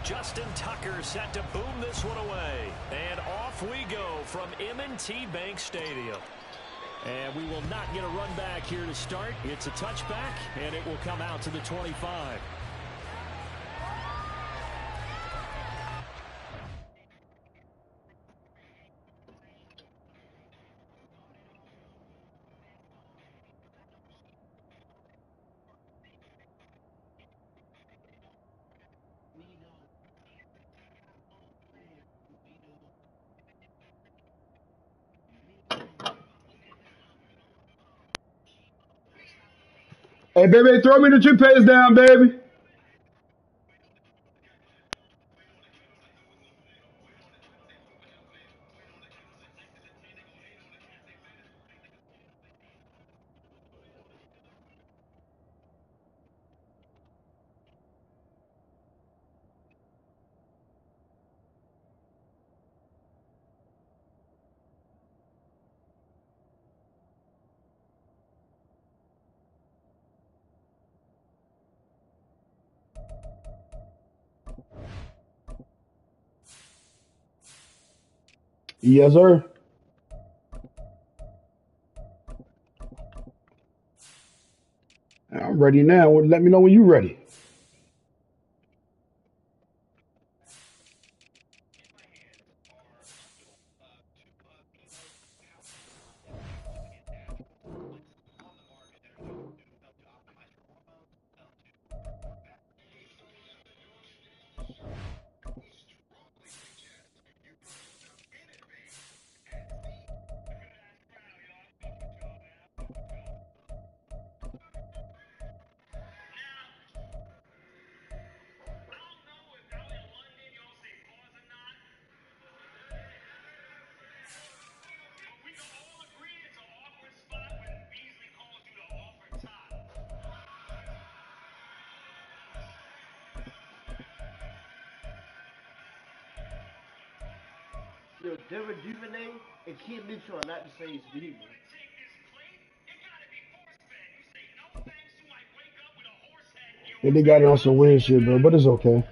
Justin Tucker set to boom this one away. And off we go from M&T Bank Stadium. And we will not get a run back here to start. It's a touchback, and it will come out to the 25. Hey, baby, throw me the toothpaste down, baby. Yes, sir. I'm ready now. Let me know when you're ready. Yo, Devin Duvernay and Kid Mitchell are not the same speed. And they got it on some weird shit, bro, but it's okay.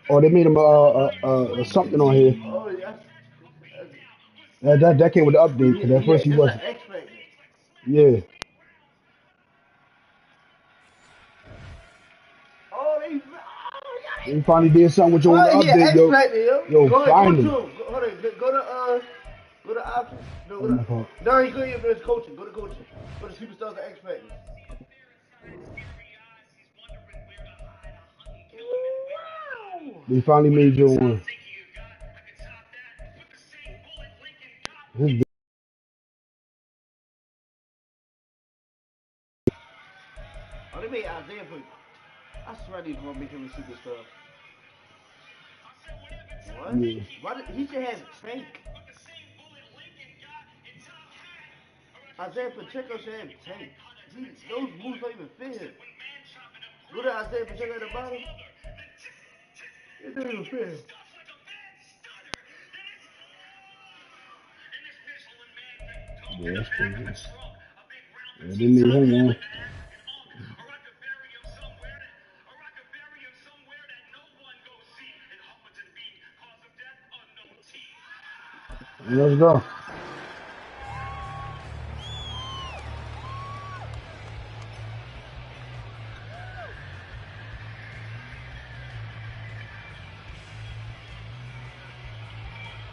Oh, they made him something on here. Oh, That came with the update because at first he that's an wasn't. X Factor. Yeah. Oh, They finally did something with you on the what? Yeah, update, X yo. Factor, yo. Yo, Go to finally. him. Hold on, go to options. No, Oh my God. no, he couldn't even coaching. Go to coaching. Go to Superstars of X Factor. Wow. They finally made you one. His Oh, they made Isaiah put. I swear these gonna make him a superstar. What? yeah. Why did, he should have Tank. Isaiah Pacheco should have Tank. Those moves don't even fit him. Go to Isaiah Pacheco at the bottom. It don't even fit him. Yeah, that's crazy. Yeah, they need him one. Let's go.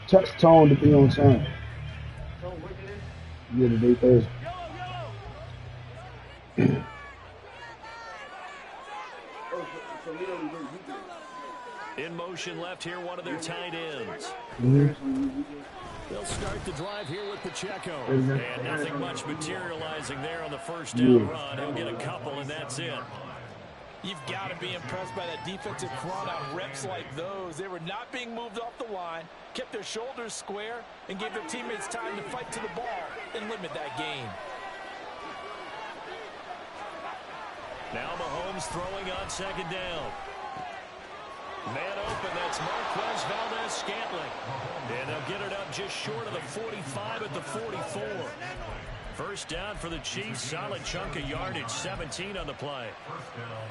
Text Tone to be on time. Tone working in? Yeah, today Thursday. Oh, so he only work weekends. In motion left here, one of their tight ends. They'll start the drive here with Pacheco. And nothing much materializing there on the first down run. He'll get a couple, and that's it. You've got to be impressed by that defensive front on reps like those. They were not being moved off the line, kept their shoulders square, and gave their teammates time to fight to the ball and limit that gain. Now Mahomes throwing on second down. Man open, that's Marquez Valdez-Scantling. And they'll get it up just short of the 45 at the 44. First down for the Chiefs, solid chunk of yardage, 17 on the play.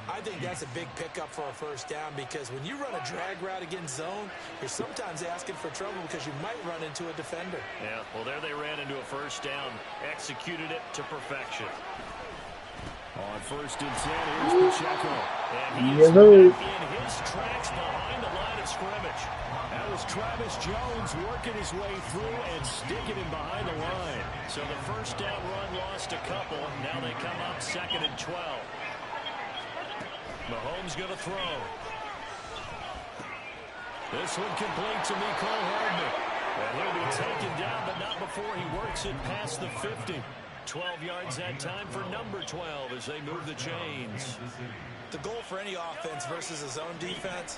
I think that's a big pickup for a first down because when you run a drag route against zone, you're sometimes asking for trouble because you might run into a defender. Yeah, well, there they ran into a first down, executed it to perfection. On first and 10, here's Pacheco. And he is in his tracks behind the line of scrimmage. That was Travis Jones working his way through and sticking him behind the line. So the first down run lost a couple. Now they come up second and 12. Mahomes going to throw. This one complete to Mecole Hardman. And he'll be taken down, but not before he works it past the 50. 12 yards that time for number 12 as they move the chains. The goal for any offense versus a zone defense,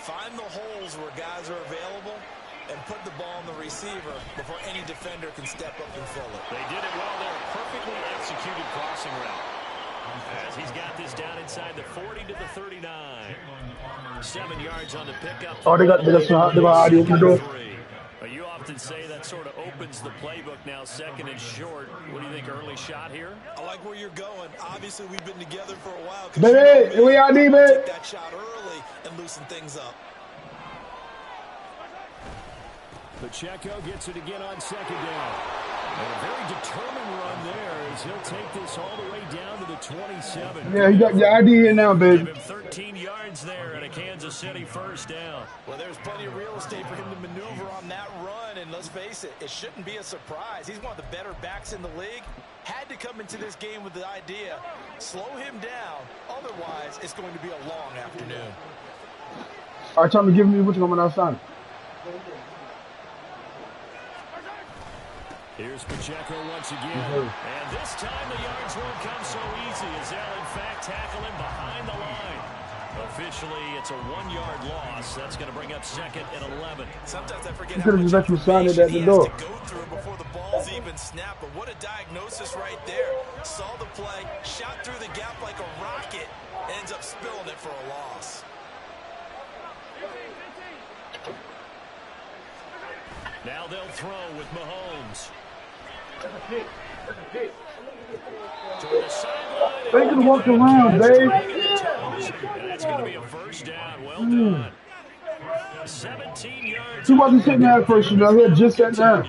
find the holes where guys are available and put the ball on the receiver before any defender can step up and fill it. They did it well there. Perfectly executed crossing route. As he's got this down inside the 40 to the 39. 7 yards on the pickup. Oh, they got audio open the door. You often say that sort of opens the playbook now, second and short. What do you think, early shot here? I like where you're going. Obviously, we've been together for a while. Baby, we are deep, man. Take that shot early and loosen things up. Pacheco gets it again on second down. And a very determined run there as he'll take this all the way down to the 27. Yeah, you got your ID here now, baby. Give him 13 yards there and a Kansas City first down. Well, there's plenty of real estate for him to maneuver on that run, and let's face it, it shouldn't be a surprise. He's one of the better backs in the league. Had to come into this game with the idea, slow him down, otherwise it's going to be a long afternoon. All right, tell me, give me what's coming outside. Here's Pacheco once again. And this time the yards won't come so easy as they'll in fact tackle him behind the line. Officially, it's a 1-yard loss. That's going to bring up second and 11. Sometimes I forget how much information he has to go through before the ball's even snapped. But what a diagnosis right there. Saw the play, shot through the gap like a rocket, ends up spilling it for a loss. Now they'll throw with Mahomes. That's a pick. That's a pick. Toward the sideline. They can walk around, babe. And that's going to be a first down. Well done. 17 yards. He wasn't sitting there at first, you know. He had just sat down.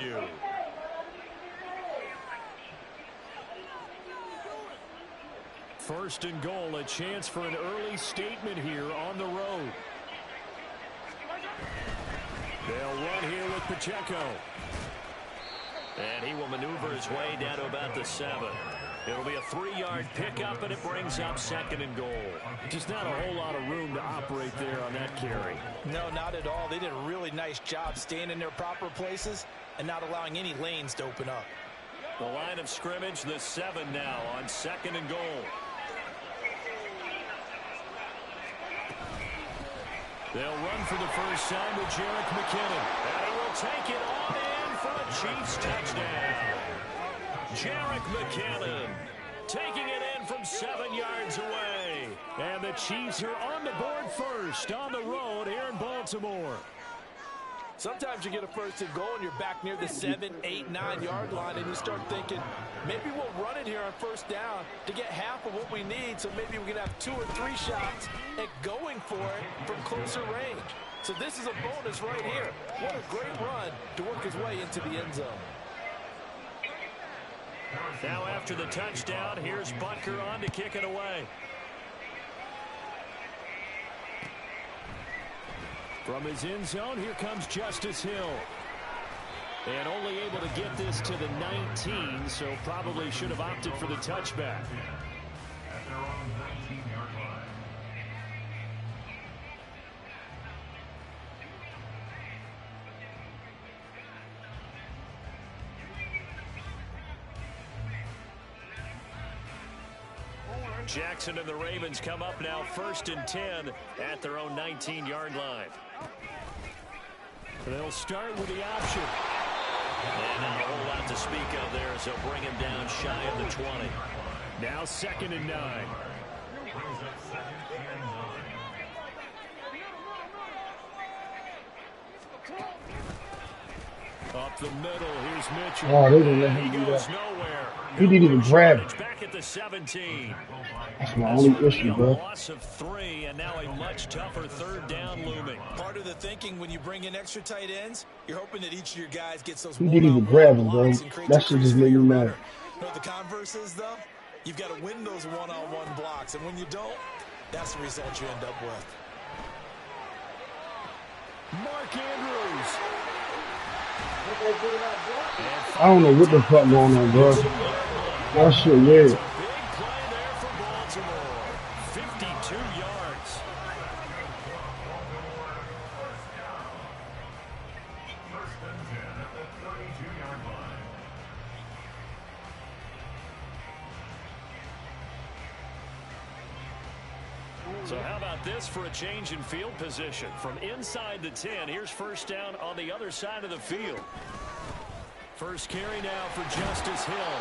First and goal, a chance for an early statement here on the road. They'll run here with Pacheco. And he will maneuver his way down to about the 7. It'll be a 3-yard pickup, and it brings up second and goal. Just not a whole lot of room to operate there on that carry. No, not at all. They did a really nice job staying in their proper places and not allowing any lanes to open up. The line of scrimmage, the 7 now on second and goal. They'll run for the first time with Jerick McKinnon. And he will take it on in for a Chiefs touchdown. Jerick McKinnon taking it in from 7 yards away. And the Chiefs are on the board first on the road here in Baltimore. Sometimes you get a first and goal and you're back near the 7, 8, 9-yard line, and you start thinking, maybe we'll run it here on first down to get half of what we need, so maybe we can have 2 or 3 shots at going for it from closer range. So this is a bonus right here. What a great run to work his way into the end zone. Now after the touchdown, here's Butker on to kick it away. From his end zone, here comes Justice Hill. And only able to get this to the 19, so probably should have opted for the touchback. Jackson and the Ravens come up now 1st and 10 at their own 19-yard line. They'll start with the option. And not a whole lot to speak of there as they'll bring him down shy of the 20. Now 2nd and 9. Up the middle, here's Mitchell. Oh, they didn't let him He do goes that. nowhere. He didn't even grab it. Back at the 17. That's my only issue, A bro. loss of 3, and now a much tougher 3rd down looming. Part of the thinking when you bring in extra tight ends, you're hoping that each of your guys gets those He didn't even grab him, bro. blocks and creates That a shit crease just for made me your mad. runner. You know what the converse is, though? You've got to win those one-on-one blocks, and when you don't, that's the result you end up with. Mark Andrews. I don't know what the fuck going on, bro. That shit weird. Big play there for Baltimore. 52 yards. So how about this for a change in field position? From inside the 10, here's 1st down on the other side of the field. First carry now for Justice Hill.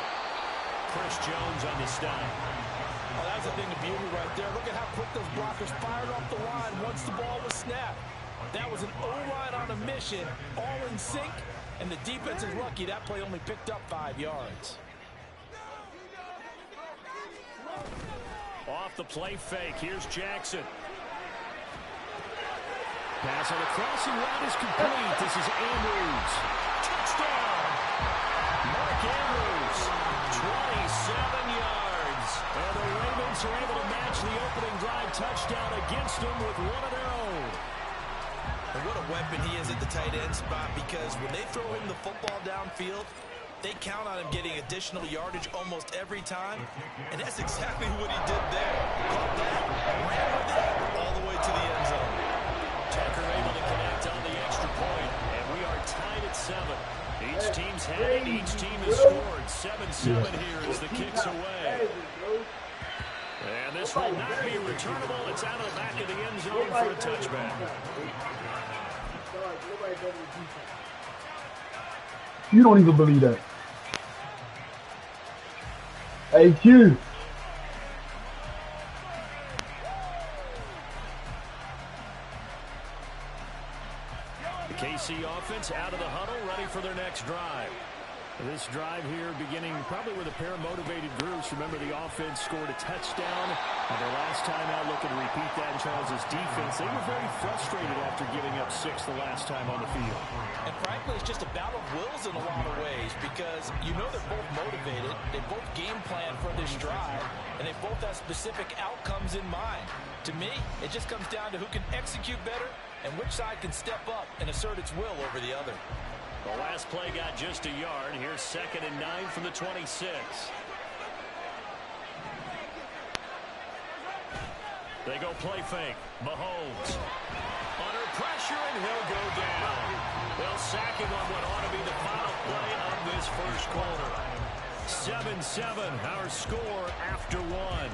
Chris Jones on the stop. Oh, that's a thing of beauty right there. Look at how quick those blockers fired off the line once the ball was snapped. That was an O-line on a mission, all in sync, and the defense is lucky that play only picked up 5 yards. Off the play fake, here's Jackson. Pass on the crossing route is complete. This is Andrews. Touchdown! Mark Andrews, 27 yards. And the Ravens are able to match the opening drive touchdown against them with one of their own. And what a weapon he is at the tight end spot, because when they throw him the football downfield, they count on him getting additional yardage almost every time, and that's exactly what he did there. Caught that, ran with it, all the way to the end zone. Tucker able to connect on the extra point, and we are tied at 7. Each team's had it, each team has scored. 7-7 here as the kick's away. And this will not be returnable. It's out of the back of the end zone for a touchback. You don't even believe that. Hey, Q. The KC offense out of the huddle, ready for their next drive. This drive here beginning probably with a pair of motivated groups. Remember, the offense scored a touchdown on their last time out, looking to repeat that in Charles's defense. They were very frustrated after giving up 6 the last time on the field. And frankly, it's just a battle of wills in a lot of ways, because you know they're both motivated, they both game plan for this drive, and they both have specific outcomes in mind. To me, it just comes down to who can execute better and which side can step up and assert its will over the other. The last play got just a yard. Here's 2nd and 9 from the 26. They go play fake. Mahomes under pressure, and he'll go down. They'll sack him on what ought to be the final play of this first quarter. 7-7, our score after 1.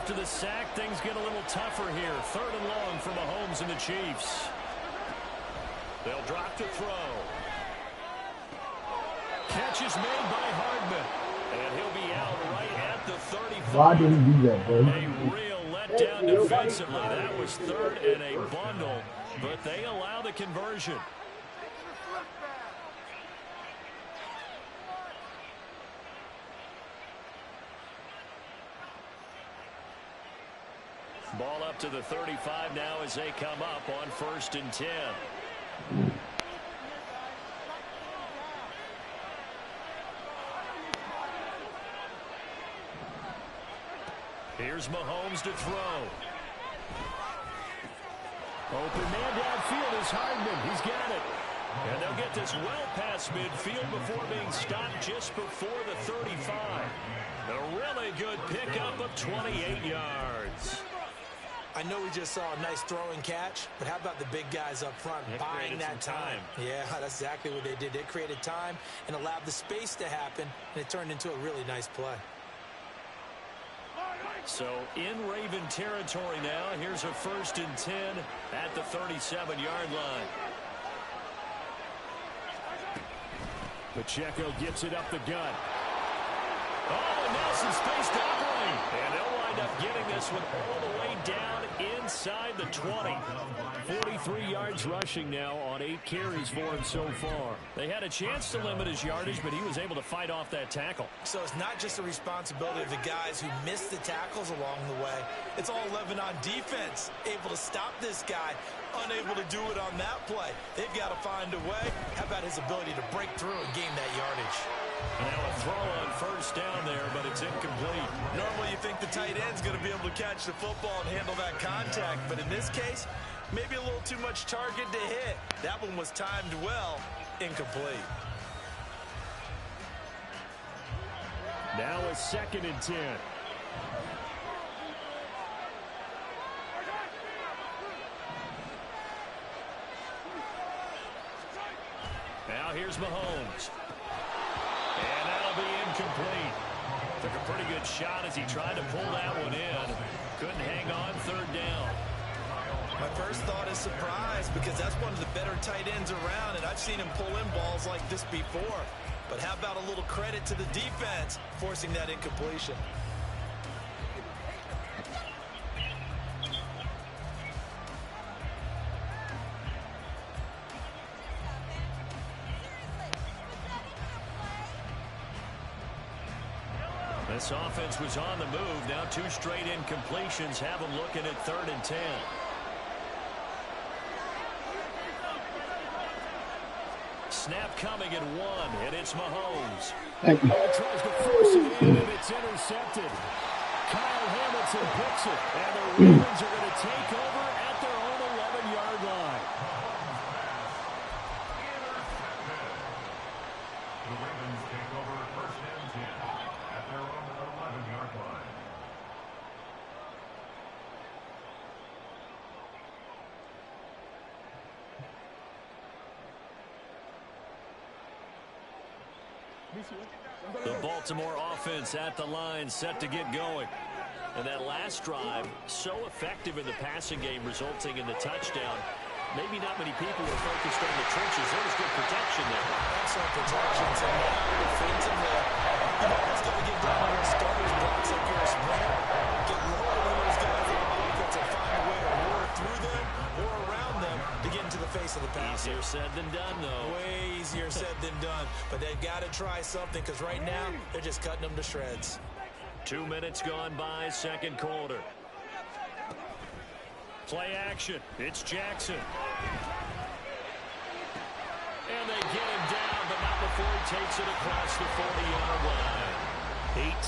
after the sack, things get a little tougher here. 3rd and long for Mahomes and the Chiefs. They'll drop to throw. Catch is made by Hardman. And he'll be out right at the 35. Why did he do that, bro? A real letdown defensively. That was 3rd and a bundle, but they allow the conversion. Ball up to the 35 now as they come up on 1st and 10. Here's Mahomes to throw. Open man downfield is Hardman. He's got it. And they'll get this well past midfield before being stopped just before the 35. A really good pickup of 28 yards. I know we just saw a nice throw and catch, but how about the big guys up front buying that time? Yeah, that's exactly what they did. They created time and allowed the space to happen, and it turned into a really nice play. So in Raven territory now, here's a 1st and 10 at the 37-yard line. Pacheco gets it up the gut. Oh, and now some space to operate. And they'll wind up getting this one all the way down inside the 20. 43 yards rushing now on 8 carries for him so far. They had a chance to limit his yardage, but he was able to fight off that tackle. So it's not just the responsibility of the guys who missed the tackles along the way. It's all 11 on defense, able to stop this guy, unable to do it on that play. They've got to find a way. How about his ability to break through and gain that yardage? Now a throw on 1st down there, but it's incomplete. Normally you think the tight end's going to be able to catch the football and handle that contact, but in this case, maybe a little too much target to hit. That one was timed well, incomplete. Now a 2nd and 10. Now here's Mahomes. And that'll be incomplete. Took a pretty good shot as he tried to pull that one in. Couldn't hang on 3rd down. My first thought is surprise because that's one of the better tight ends around, and I've seen him pull in balls like this before. But how about a little credit to the defense forcing that incompletion? This offense was on the move. Now 2 straight incompletions have them looking at 3rd and 10. Snap coming at 1, and it's Mahomes. Thank you. Tries to force it in, and it's intercepted. Kyle Hamilton picks it, and the Ravens are going to take over at their own 11-yard line. The Ravens take over 1st and 10 at their own 11-yard line. The Baltimore offense at the line, set to get going. And that last drive, so effective in the passing game, resulting in the touchdown. Maybe not many people were focused on the trenches. There was good protection there. Excellent protection. So now defensively, you know, it's going to get down to your starters blocks like you're a sprinter. Get lower than those guys on offense and find a way to roar through them or around them to get into the face of the passer. Easier said than done, though. Way easier said than done. But they've got to try something because right now they're just cutting them to shreds. 2 minutes gone by, 2nd quarter. Play action. It's Jackson. And they get him down, but not before he takes it across the 40-yard line.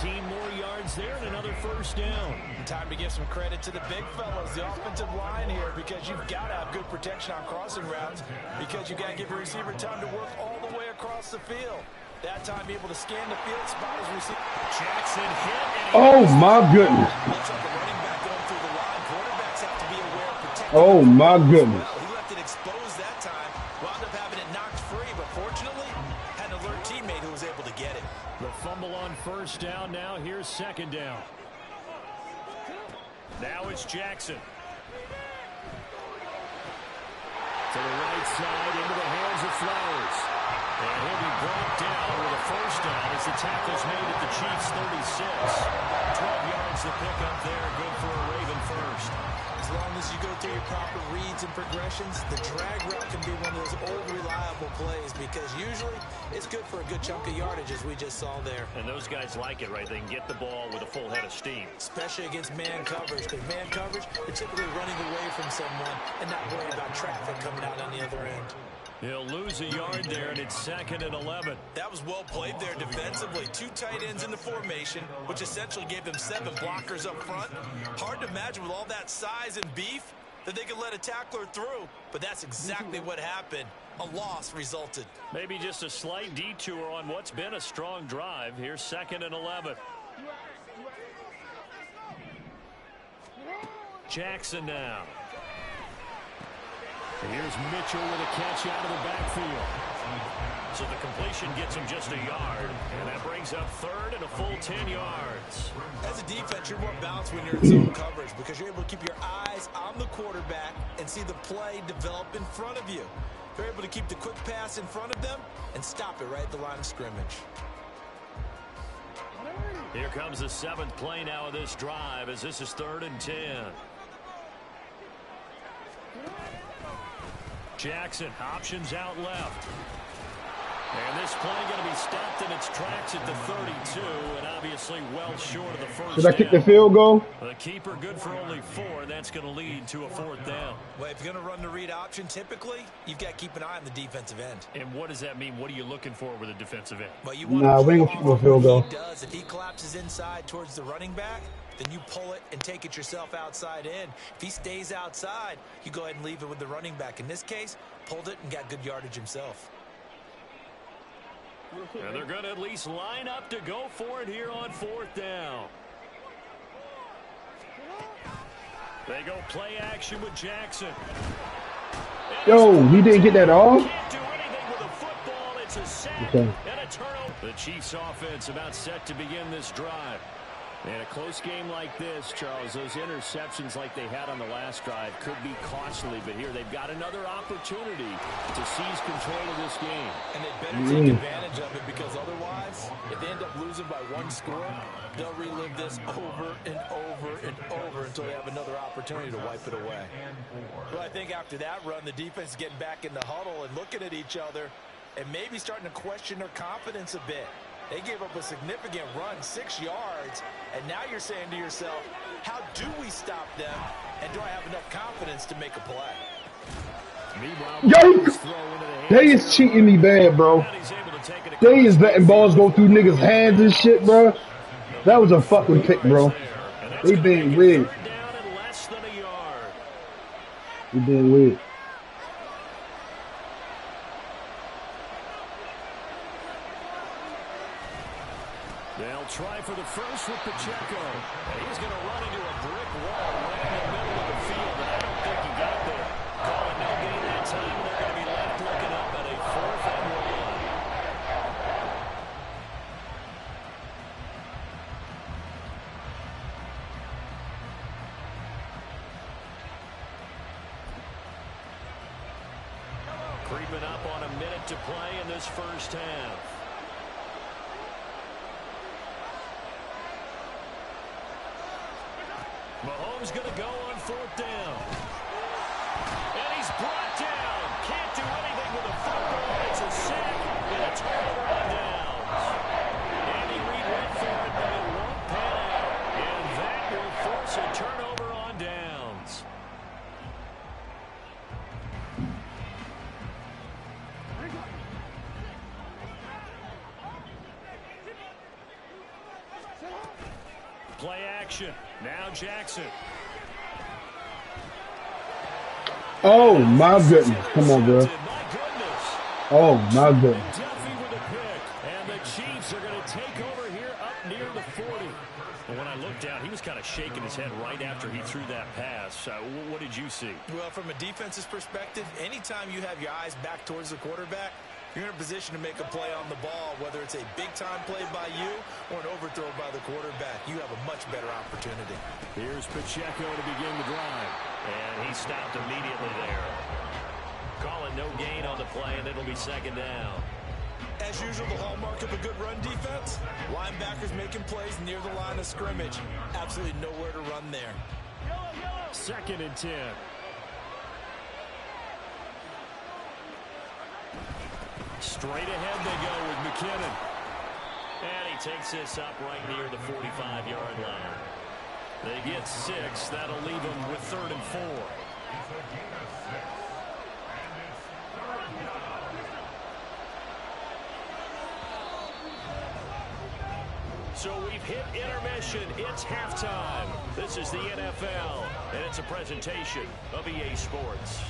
18 more yards there and another 1st down. Time to give some credit to the big fellas, the offensive line here, because you've got to have good protection on crossing routes because you've got to give your receiver time to work all the way across the field. That time, be able to scan the field, spot his receiver. Jackson hit. Oh, my goodness. Looks like a running back going through the line. Quarterbacks have to be aware of protecting. Oh, my goodness. Well, he left it exposed that time. Wound up having it knocked free, but fortunately, had an alert teammate who was able to get it. The fumble on 1st down. Now here's 2nd down. Now it's Jackson. To the right side, into the hands of Flowers. And he'll be brought down with a first down as the tackle's made at the Chiefs' 36. 12 yards to pick up there, good for a Raven first. As long as you go through your proper reads and progressions, the drag route can be one of those old reliable plays because usually it's good for a good chunk of yardage as we just saw there. And those guys like it, right? They can get the ball with a full head of steam. Especially against man coverage, because man coverage, they're typically running away from someone and not worried about traffic coming out on the other end. He'll lose a yard there, and it's 2nd and 11. That was well played there defensively. 2 tight ends in the formation, which essentially gave them 7 blockers up front. Hard to imagine with all that size and beef that they could let a tackler through, but that's exactly what happened. A loss resulted. Maybe just a slight detour on what's been a strong drive. Here's 2nd and 11. Jackson now. And here's Mitchell with a catch out of the backfield. So the completion gets him just a yard, and that brings up 3rd and a full 10 yards. As a defense, you're more balanced when you're in zone coverage because you're able to keep your eyes on the quarterback and see the play develop in front of you. They're able to keep the quick pass in front of them and stop it right at the line of scrimmage. Here comes the 7th play now of this drive as this is 3rd and 10. Jackson, options out left. And this play going to be stopped in its tracks at the 32, and obviously well short of the first Should I kick the down. field goal? The keeper good for only 4, and that's going to lead to a 4th down. Well, if you're going to run the read option, typically, you've got to keep an eye on the defensive end. And what does that mean? What are you looking for with a defensive end? Well, you want Nah, to we ain't play gonna kick off no field what goal. he does. If he collapses inside towards the running back, then you pull it and take it yourself outside in. If he stays outside, you go ahead and leave it with the running back. In this case, pulled it and got good yardage himself. And they're going to at least line up to go for it here on 4th down. They go play action with Jackson. Yo, he didn't get that off? Can't do anything with a football. It's a sack Okay. and a turnover. The Chiefs offense about set to begin this drive. And a close game like this, Charles, those interceptions like they had on the last drive could be costly. But here they've got another opportunity to seize control of this game. And they better take advantage of it because otherwise, if they end up losing by 1 score, they'll relive this over and over and over until they have another opportunity to wipe it away. Well, I think after that run, the defense is getting back in the huddle and looking at each other and maybe starting to question their confidence a bit. They gave up a significant run, 6 yards, and now you're saying to yourself, how do we stop them, and do I have enough confidence to make a play? Yo, they is cheating me bad, bro. They is letting balls go through niggas' hands and shit, bro. That was a fucking pick, bro. They being weird. They being weird. They'll try for the first with Pacheco. And he's going to run into a brick wall right in the middle of the field, and I don't think he got there. Call it no gain that time, and they're going to be left looking up at a 4th and 1. Creeping up on a minute to play in this first half. Mahomes going to go on 4th down. And he's brought down. Can't do anything with a football. It's a sack and a turnover on downs. Andy Reid went for it, but it won't pan out. And that will force a turnover on downs. Play action. Now Jackson. Oh, my goodness. Come on, bro. Oh, my goodness. Duffy with a pick. And the Chiefs are going to take over here up near the 40. And when I looked down, he was kind of shaking his head right after he threw that pass. What did you see? Well, from a defense's perspective, anytime you have your eyes back towards the quarterback, you're in a position to make a play on the ball, whether it's a big-time play by you or an overthrow by the quarterback. You have a much better opportunity. Here's Pacheco to begin the drive. And he stopped immediately there. Call it no gain on the play, and it'll be second down. As usual, the hallmark of a good run defense, linebackers making plays near the line of scrimmage. Absolutely nowhere to run there. 2nd and 10. Straight ahead they go with McKinnon. And he takes this up right near the 45-yard line. They get 6. That'll leave them with 3rd and 4. So we've hit intermission. It's halftime. This is the NFL, and it's a presentation of EA Sports.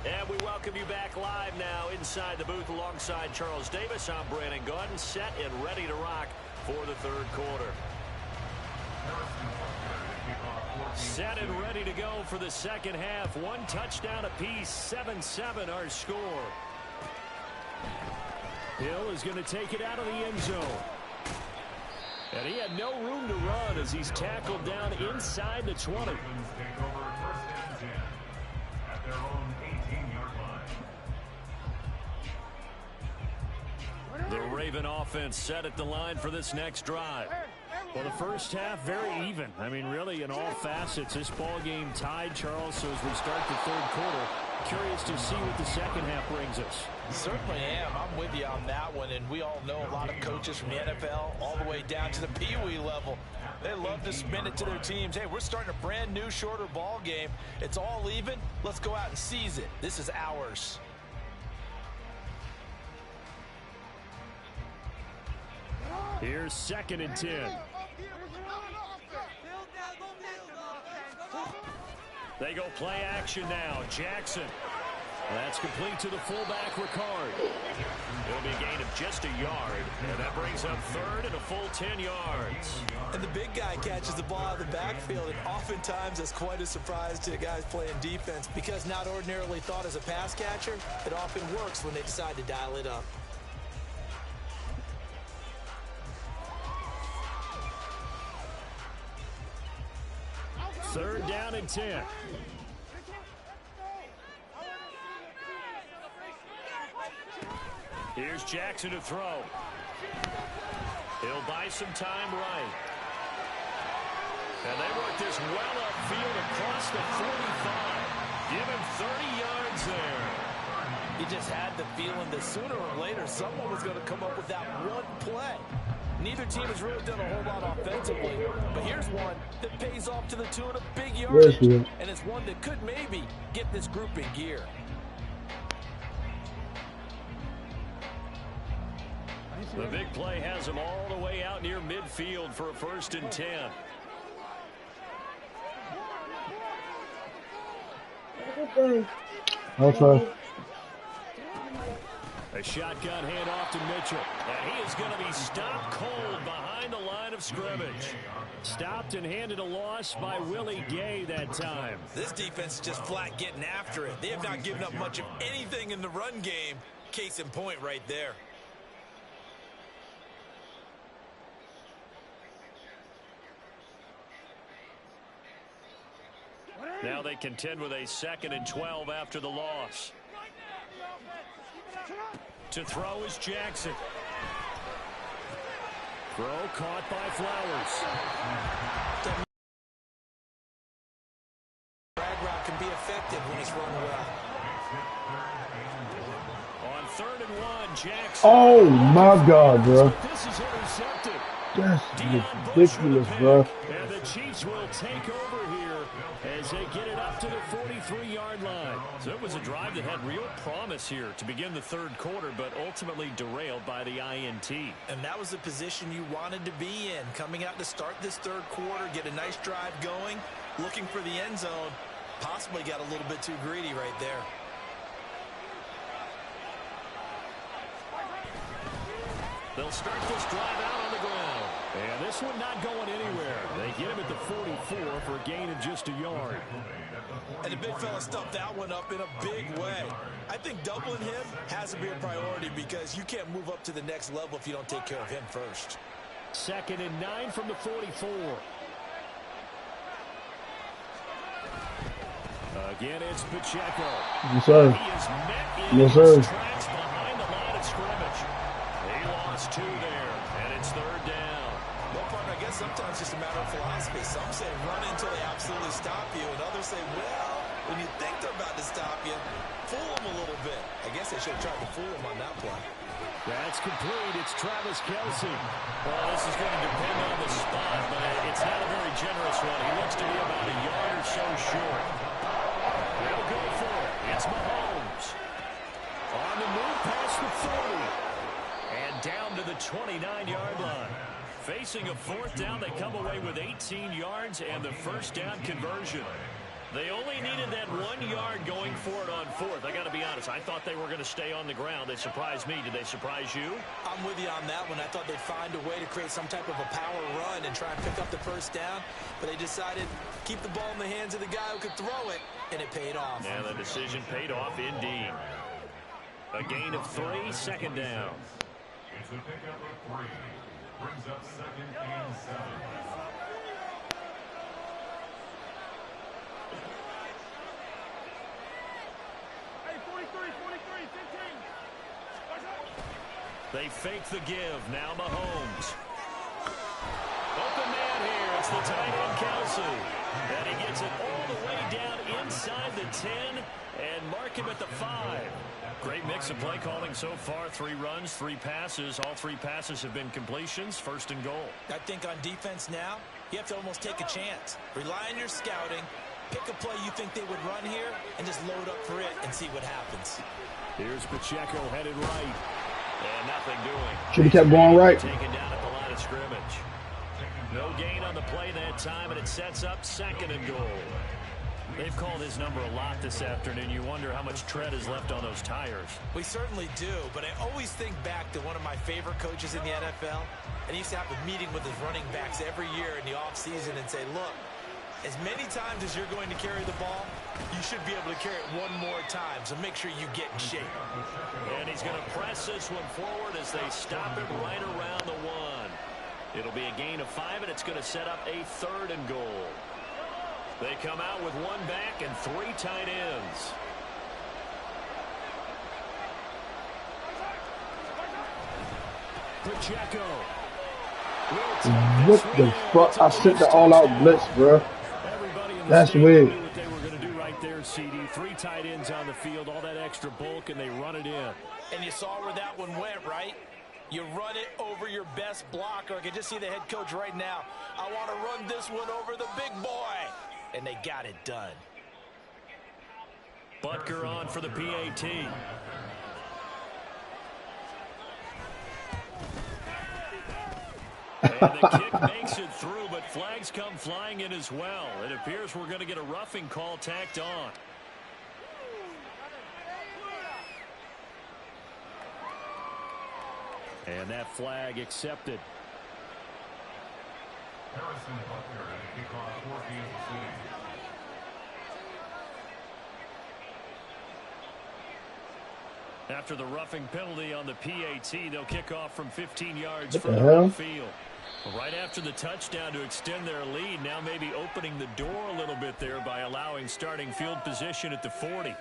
And we welcome you back live now inside the booth alongside Charles Davis. I'm Brandon Gaudin, set and ready to rock for the 3rd quarter. Set and ready to go for the 2nd half. 1 touchdown apiece, 7-7 our score. Hill is going to take it out of the end zone. And he had no room to run as he's tackled down inside the 20. The Raven offense set at the line for this next drive. Well, the first half, very even. I mean, really, in all facets, this ball game tied, Charles. So as we start the 3rd quarter, curious to see what the 2nd half brings us. Certainly am. I'm with you on that one. And we all know a lot of coaches from the NFL all the way down to the Pee-wee level. They love to spin it to their teams. Hey, we're starting a brand new, shorter ball game. It's all even. Let's go out and seize it. This is ours. Here's 2nd and 10. They go play action now. Jackson. That's complete to the fullback, Ricard. It'll be a gain of just a yard, and that brings up 3rd and a full 10 yards. And the big guy catches the ball out of the backfield, and oftentimes that's quite a surprise to the guys playing defense because not ordinarily thought as a pass catcher, it often works when they decide to dial it up. Third down and 10. Here's Jackson to throw. He'll buy some time right. And they work this well upfield across the 45. Give him 30 yards there. You just had the feeling that sooner or later someone was going to come up with that one play. Neither team has really done a whole lot offensively, but here's one that pays off to the tune of big yardage, and it's one that could maybe get this group in gear. The big play has him all the way out near midfield for a 1st and 10. Okay. A shotgun handoff to Mitchell. And he is going to be stopped cold behind the line of scrimmage. Stopped and handed a loss by Willie Gay that time. This defense is just flat getting after it. They have not given up much of anything in the run game. Case in point right there. Now they contend with a 2nd and 12 after the loss. To throw is Jackson. Throw caught by Flowers. Drag route can be effective when it's run well. On 3rd and 1, Jackson. Oh my God, bro. This is intercepted. That's ridiculous, bro. And the Chiefs will take over here as they get it up to the 43-yard line. So it was a drive that had real promise here to begin the third quarter, but ultimately derailed by the INT. And that was the position you wanted to be in. Coming out to start this third quarter, get a nice drive going, looking for the end zone. Possibly got a little bit too greedy right there. They'll start this drive out on the ground. And this one not going anywhere. They get him at the 44 for a gain of just a yard. And the big fella stuffed that one up in a big way. I think doubling him has to be a priority because you can't move up to the next level if you don't take care of him first. 2nd and 9 from the 44. Again, it's Pacheco. Yes, sir. He is met in Yes, his sir. tracks behind the line of scrimmage. He lost 2 there, and it's 3rd down. Well, partner, I guess sometimes it's just a matter of philosophy. Some say run until they absolutely stop you, and others say, well, when you think they're about to stop you, fool them a little bit. I guess they should have tried to fool them on that play. That's complete. It's Travis Kelce. Well, this is going to depend on the spot, but it's not a very generous one. He looks to be about a yard or so short. They'll go for it. It's Mahomes. On the move past the 40. And down to the 29-yard line. Facing a 4th down, they come away with 18 yards and the first down conversion. They only needed that 1 yard going for it on 4th. I got to be honest, I thought they were going to stay on the ground. They surprised me. Did they surprise you? I'm with you on that one. I thought they'd find a way to create some type of a power run and try and pick up the first down, but they decided keep the ball in the hands of the guy who could throw it, and it paid off. And the decision paid off indeed. A gain of 3, 2nd down. It's a pickup of 3. Brings up 2nd and 7. They fake the give. Now Mahomes. Open man here. It's the tight end Kelce. And he gets it all the way down inside the 10 and mark him at the 5. Great mix of play calling so far. 3 runs, 3 passes. All 3 passes have been completions. 1st and goal. I think on defense now, you have to almost take a chance. Rely on your scouting. Pick a play you think they would run here and just load up for it and see what happens. Here's Pacheco headed right. And nothing doing. Should have kept going right. Taken down at the line of scrimmage. No gain on the play that time, and it sets up 2nd and goal. They've called his number a lot this afternoon. You wonder how much tread is left on those tires. We certainly do, but I always think back to one of my favorite coaches in the NFL, and he used to have a meeting with his running backs every year in the offseason and say, look, as many times as you're going to carry the ball, you should be able to carry it 1 more time, so make sure you get in shape. And he's going to press this one forward as they stop it right around the 1. It'll be a gain of 5, and it's going to set up a 3rd and goal. They come out with 1 back and 3 tight ends. Pacheco. What the fuck? I sent the all-out blitz, bro. That's weird. What they were going to do right there, CD. 3 tight ends on the field, all that extra bulk, and they run it in. And you saw where that one went, right? You run it over your best blocker. I can just see the head coach right now. I want to run this one over the big boy. And they got it done. Butker on for the PAT. And the kick makes it through, but flags come flying in as well. It appears we're going to get a roughing call tacked on. And that flag accepted. Harrison Butker at the kickoff for Kansas City. After the roughing penalty on the PAT, they'll kick off from 15 yards What from the the hell? field. Right after the touchdown to extend their lead, now maybe opening the door a little bit there by allowing starting field position at the 40.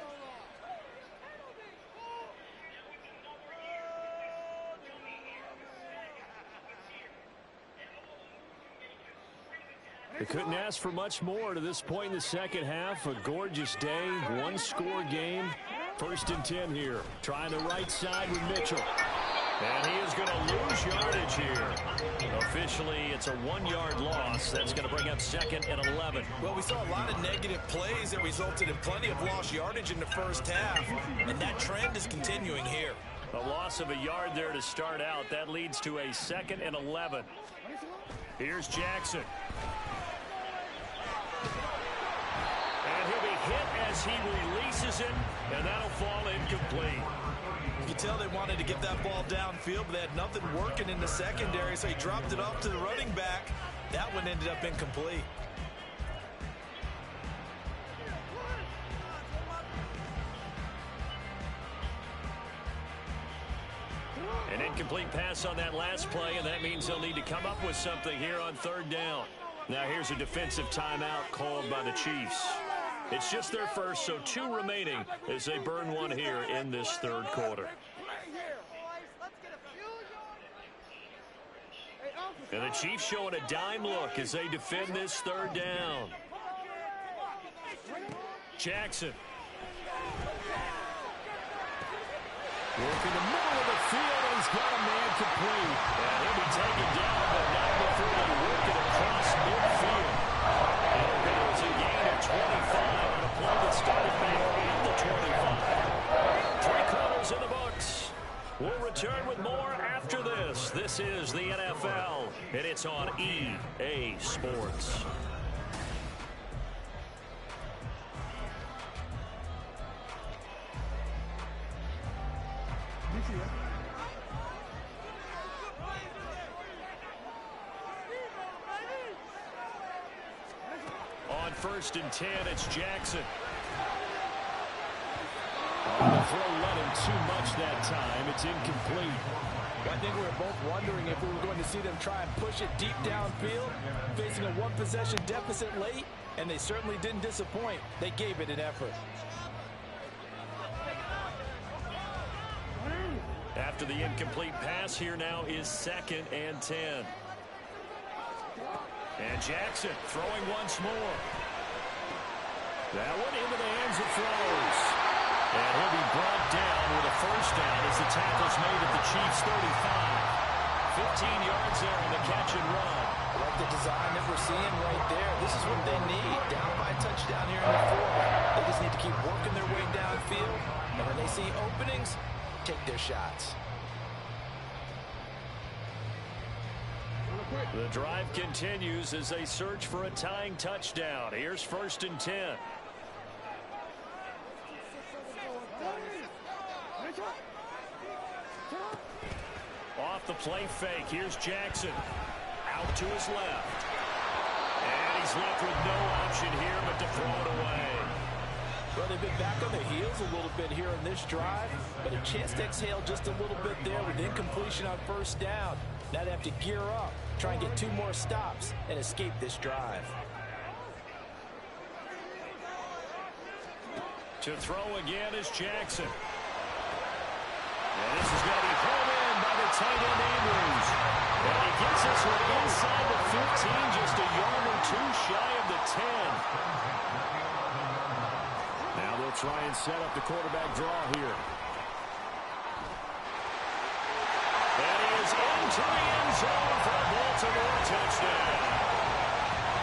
They couldn't ask for much more to this point in the second half. A gorgeous day, 1-score game. 1st and 10 here. Trying the right side with Mitchell. And he is going to lose yardage here. Officially, it's a 1-yard loss. That's going to bring up 2nd and 11. Well, we saw a lot of negative plays that resulted in plenty of lost yardage in the first half, and that trend is continuing here. A loss of a yard there to start out. That leads to a 2nd and 11. Here's Jackson. And he'll be hit as he releases it, and that'll fall incomplete. You can tell they wanted to get that ball downfield, but they had nothing working in the secondary, so he dropped it off to the running back. That one ended up incomplete. An incomplete pass on that last play, and that means they'll need to come up with something here on 3rd down. Now here's a defensive timeout called by the Chiefs. It's just their first, so 2 remaining as they burn one here in this 3rd quarter. And the Chiefs showing a dime look as they defend this 3rd down. Jackson. Working the middle of the field, and he's got a man complete. And he'll be taken down, but not before they work it across midfield. And there was a gain of 25 on a play that started back at the 25. 3 quarters in the books. We'll return with more after this. This is the NFL, and it's on EA Sports. On 1st and 10, it's Jackson. The throw led him too much that time. It's incomplete. Well, I think we were both wondering if we were going to see them try and push it deep downfield, facing a 1-possession deficit late, and they certainly didn't disappoint. They gave it an effort. After the incomplete pass, here now is 2nd and 10. And Jackson throwing once more. That one into the hands of Flowers. And he'll be brought down with a 1st down as the tackle's made at the Chiefs' 35. 15 yards there on the catch and run. I like the design that we're seeing right there. This is what they need. Down by a touchdown here in the 4th. They just need to keep working their way downfield. And when they see openings, take their shots. The drive continues as they search for a tying touchdown. Here's 1st and 10. Off the play fake. Here's Jackson. Out to his left. And he's left with no option here but to throw it away. Well, they've been back on their heels a little bit here in this drive, but a chance to exhale just a little bit there with incompletion on 1st down. Now they have to gear up, try and get 2 more stops, and escape this drive. To throw again is Jackson. And this is going to be home in by the tight end Andrews. And he gets this one inside the 15, just a yard or 2 shy of the 10. Now they'll try and set up the quarterback draw here. And he is into the end zone for a Baltimore touchdown.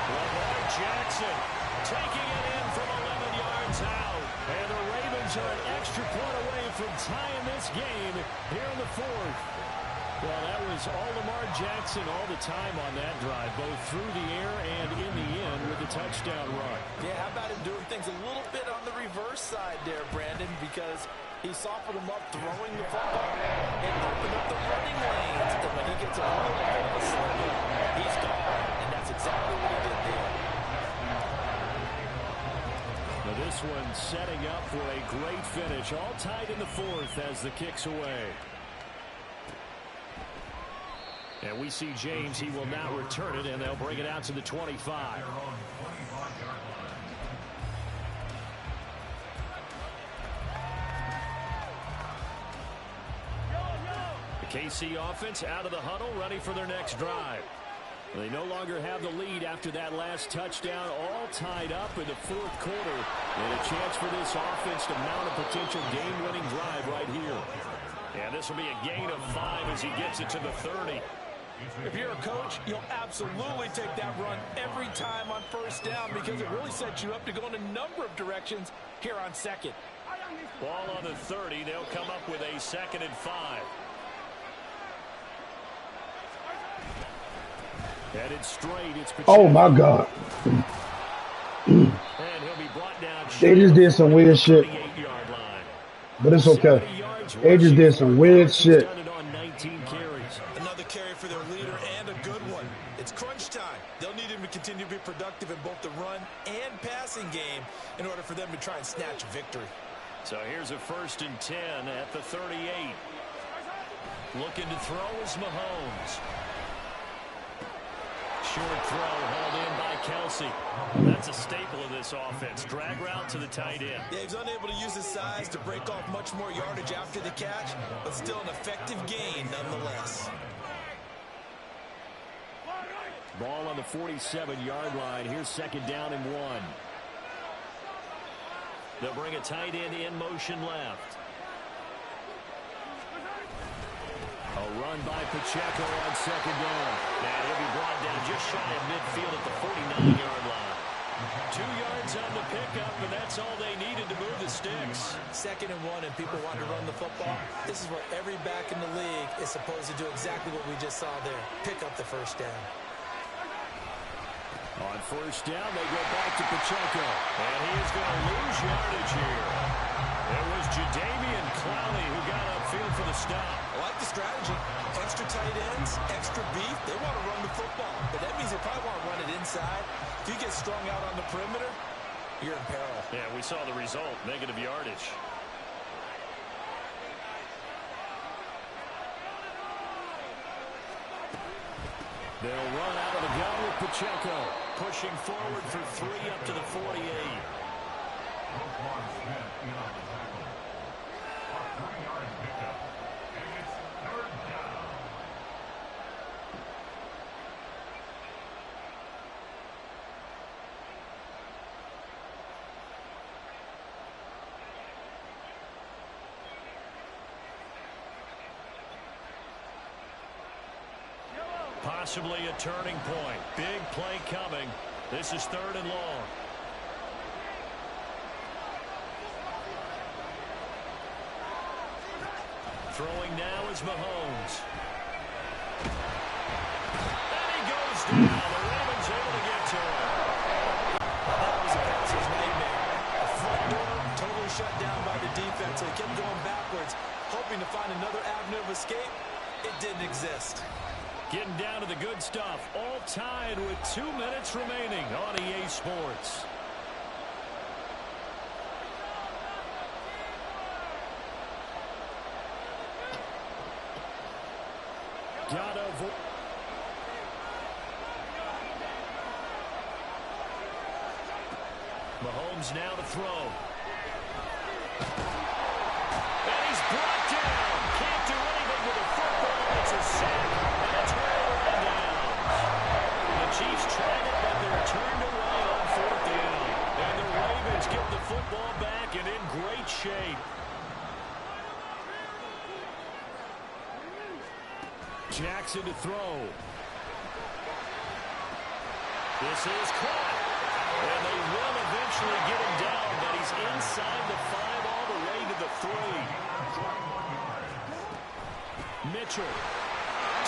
Lamar Jackson taking it in from 11 yards out. And the Ravens are an extra point away from tying this game here in the 4th. Well, that was all Lamar Jackson all the time on that drive, both through the air and in the end with the touchdown run. Yeah, how about him doing things a little bit on the reverse side there, Brandon, because he softened them up throwing the football and opened up the running lanes. And when he gets a little bit of a sliver, he's gone. And that's exactly what he did there. Now this one setting up for a great finish, all tied in the 4th as the kick's away. And we see James, he will now return it, and they'll bring it out to the 25. The KC offense out of the huddle, ready for their next drive. They no longer have the lead after that last touchdown, all tied up in the 4th quarter. And a chance for this offense to mount a potential game-winning drive right here. And this will be a gain of 5 as he gets it to the 30. If you're a coach, you'll absolutely take that run every time on first down because it really sets you up to go in a number of directions here on second. Ball on the 30. They'll come up with a 2nd and 5. Headed straight. It's Pacheco. Oh, my God. And he'll be brought down. They just did some weird shit. But it's okay. They just did some weird shit. Another carry for their leader and a good one. It's crunch time. They'll need him to continue to be productive in both the run and passing game in order for them to try and snatch victory. So here's a 1st and 10 at the 38. Looking to throw is Mahomes. Short throw hauled in by Kelsey. That's a staple of this offense. Drag route to the tight end. Yeah, he's unable to use his size to break off much more yardage after the catch, but still an effective gain nonetheless. Ball on the 47-yard line. Here's 2nd down and 1. They'll bring a tight end in motion left. A run by Pacheco on 2nd down. And he'll be brought down just shy of midfield at the 49-yard line. 2 yards on the pickup, and that's all they needed to move the sticks. 2nd and 1, and people want to run the football. This is where every back in the league is supposed to do exactly what we just saw there. Pick up the 1st down. On 1st down, they go back to Pacheco. And he is going to lose yardage here. It was Jadeveon Clowney who got upfield for the stop. I like the strategy. Extra tight ends, extra beef. They want to run the football, but that means they probably want to run it inside. If you get strung out on the perimeter, you're in peril. Yeah, we saw the result, negative yardage. They'll run out of the gun with Pacheco. Pushing forward for 3 up to the 48. Possibly a turning point. Big play coming. This is 3rd and long. Throwing now is Mahomes. And he goes down. The Ravens able to get to him. That was a passer's nightmare. The front door totally shut down by the defense. So he kept going backwards, hoping to find another avenue of escape. It didn't exist. Getting down to the good stuff. All tied with 2 minutes remaining on EA Sports. Mahomes now to throw. And he's brought down. Can't do anything with a football. It's a sack. And it's right down. The Chiefs tried it, but they're turned away on 4th down. And the Ravens get the football back and in great shape. Jackson to throw. This is caught. And they will eventually get him down, but he's inside the 5 all the way to the 3. Mitchell.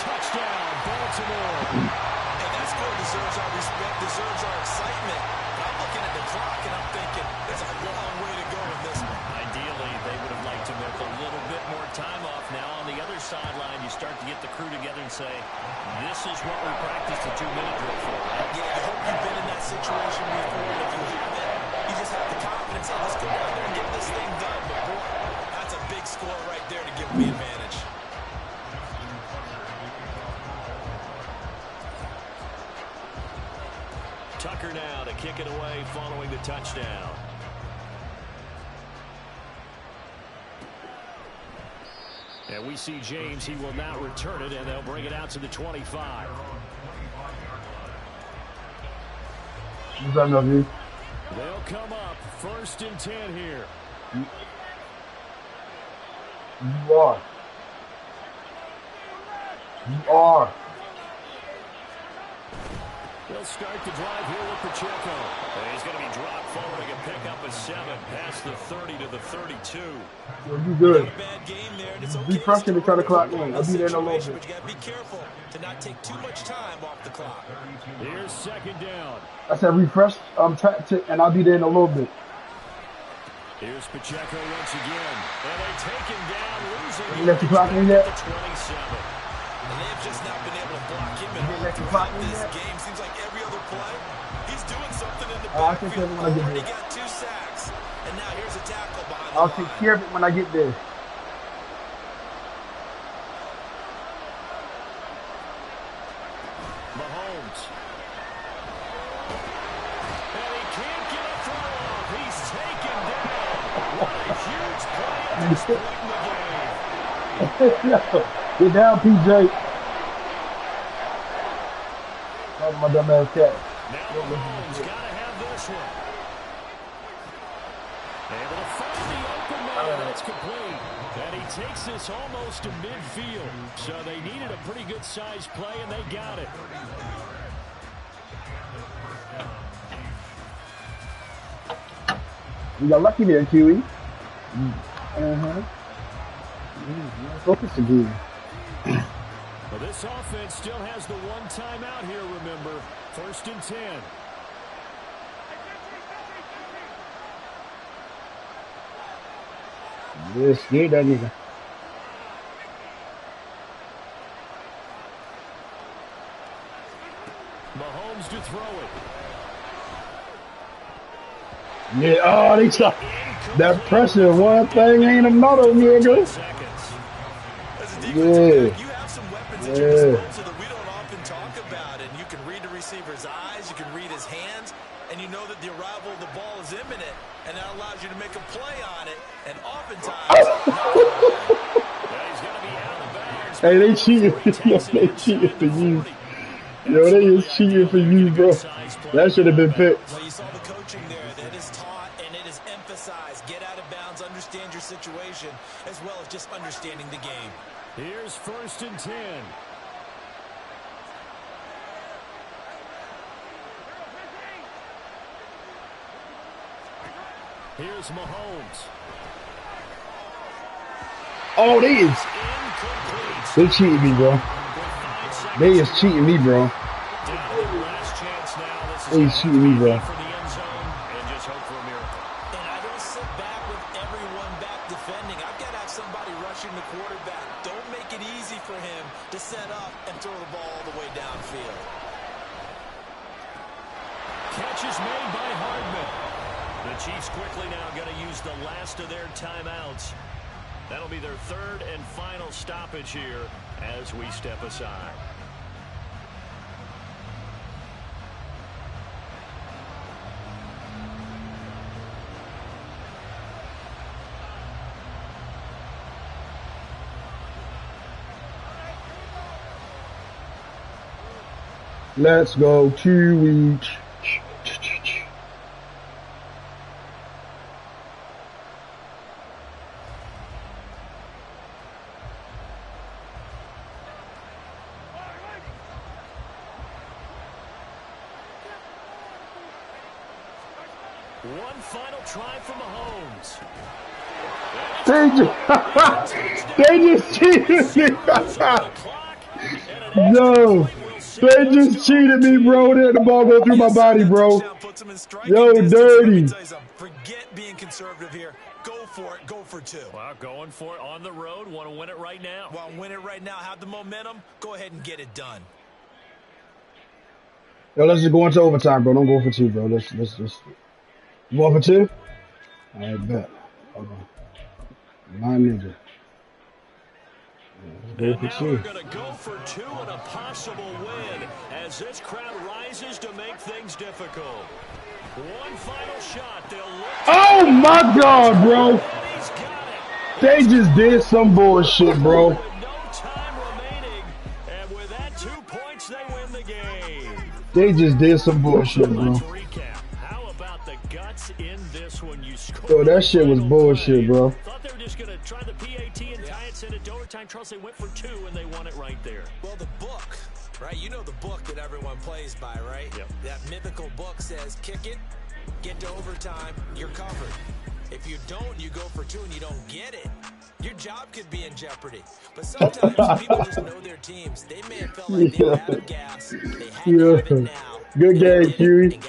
Touchdown, Baltimore. Hey, that score deserves our respect, deserves our excitement. But I'm looking at the clock, and I'm thinking there's a long way to go in this one. Ideally, they would have liked to milk a little bit more time off. Now, on the other sideline, you start to get the crew together and say, this is what we practiced a 2-minute drill for, right? Yeah, I hope you've been in that situation before. And if you haven't, you just have the confidence, hey, let's go down there and get this thing done. But, boy, that's a big score right there to give me advantage. Tucker now to kick it away following the touchdown. And we see James. He will not return it, and they'll bring it out to the 25. What's up, W? They'll come up 1st and 10 here. You are. You are. He'll start the drive here with Pacheco. And he's going to be dropped following a pickup of 7 past the 30 to the 32. You'll be good. Not a bad game there, and it's okay Be pressing to try to clock in. I'll be there in a little situation, bit. but you got to be careful to not take too much time off the clock. Here's second down. I said refresh and I'll be there in a little bit. Here's Pacheco once again. And they take him down, losing You let the clock in yet? the 27. And they have just not been able to block him You let at the all clock throughout in this yet? game. Seems like every other play, he's doing something in the I'll take care backfield. of it when I get Already there. got 2 sacks, and now here's a tackle behind the I'll line. take care of it when I get there. Mahomes. And he can't get a throw off. He's taken down. What a huge play at this point in the game. Get down, PJ. Talking about that man's cat. Now Mahomes got to have this one. Able to find the open man, and it's complete. And he takes this almost to midfield. So they needed a pretty good size play, and they got it. We got lucky there, Kiwi. Focus again. Well, this offense still has the one timeout here, remember. 1st and 10. Yes, get that nigga. Mahomes to throw it. Yeah, oh, they stop. That pressure, one thing ain't another, nigga. As a defensive Yeah. back, you have some weapons at your disposal that we don't often talk about, and you can read the receiver's eyes, you can read his hands, and you know that the arrival of the ball is imminent, and that allows you to make a play on it, and oftentimes... He's going to be out of bounds. Hey, they cheating. Yo, they cheating for you. Yo, they is cheating for you, bro. That should have been picked. Well, you saw the coaching there. That is taught and it is emphasized. Get out of bounds, understand your situation, as well as just understanding the game. Here's 1st and 10. Here's Mahomes. Oh, they is. Incomplete. They cheating me, bro. They is cheating me, bro. Last chance now. This They is cheating me, bro. for the end zone and just hope for a miracle. And I don't sit back with everyone back defending. I've got to have somebody rushing the quarterback. Don't make it easy for him to set up and throw the ball all the way downfield. Catch is made by Hardman. The Chiefs quickly now going to use the last of their timeouts. That'll be their 3rd and final stoppage here as we step aside. Let's go 2 weeks. One final try from Mahomes. They just cheated me. Yo, they just cheated me, bro. They had the ball go through my body, bro. Yo, dirty. Forget being conservative here. Go for it. Go for 2. Well, going for it on the road. Want to win it right now. Well, win it right now. Have the momentum. Go ahead and get it done. Yo, let's just go into overtime, bro. Don't go for 2, bro. Let's just. You want for 2? All right, bet. Hold on. My nigga. Let's go And for now 2. we're going to go for 2 and a possible win as this crowd rises to make things difficult. One final shot. They'll look. Oh my God, bro! And he's got it. They just did some bullshit, bro. With no time remaining, and with that 2 points, they win the game. They just did some bullshit, bro. Let's recap. How about the guts in this one. You scored. Yo, that shit was bullshit, bro. Thought they were just going to try the PAT and tie it, send it to overtime. Charles, they went for 2, and they won it right there. Well, the book, right? You know the book that everyone plays by, right? Yep. That mythical book says, kick it, get to overtime, you're covered. If you don't, you go for 2 and you don't get it, your job could be in jeopardy. But sometimes people just know their teams. They may have felt like they were out of gas. They had to have it now. Good game, Huey.